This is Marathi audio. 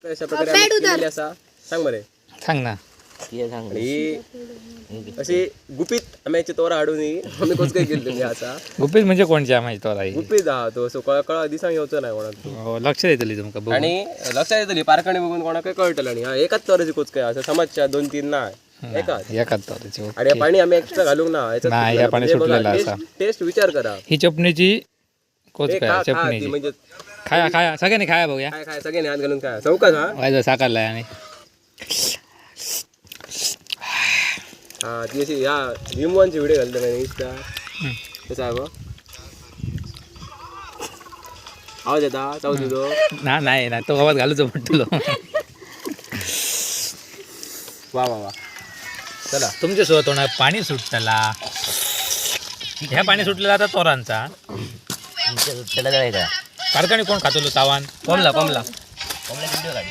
अशा प्रकारे आम्ही केलेली असा. सांग बरे. सांग ना. आणि अशी गुपित आम्ही याची तोरा हाडून आम्ही कसं काय केली असा. गुपित म्हणजे कोणच्या माहिती तो राही गुपित हा तो असं कळा दिसांग येवचं नाही कोणाक. लक्ष देतली तुमका बघून. आणि लक्षात येतली पारखणी बघून कोणाक कळटलं. आणि हा एकाच तोराची कोच काय असं समाजच्या 2-3 नाही एकाच. एकाच तोराची. आणि हे पाणी आम्ही एक्स्ट्रा घालून ना नाही, या पाणी सुटलेलं असा. टेस्ट विचार करा. ही चपणीची कोच हे काय खा- खा ती चपणीची. म्हणजे खाया खाया सगळ्यांनी खाया बघूया. काय काय सगळ्यांनी हात घालून काय चौकात हा. वायदा साकारलाय आणि हा ती अशी ह्या विमवानची व्हिडिओ घालतो नाही इंस्टा कसं आहे बघ. आवाज येता चावू तुझो. नाही तो गावात घालूचो म्हटलो. वा वा वा. चला तुमच्या सोबत होणार पाणी सुटतला. ह्या पाणी सुटलेला आता तोरांचा. कारखाने कोण खातलो तावान. कोमला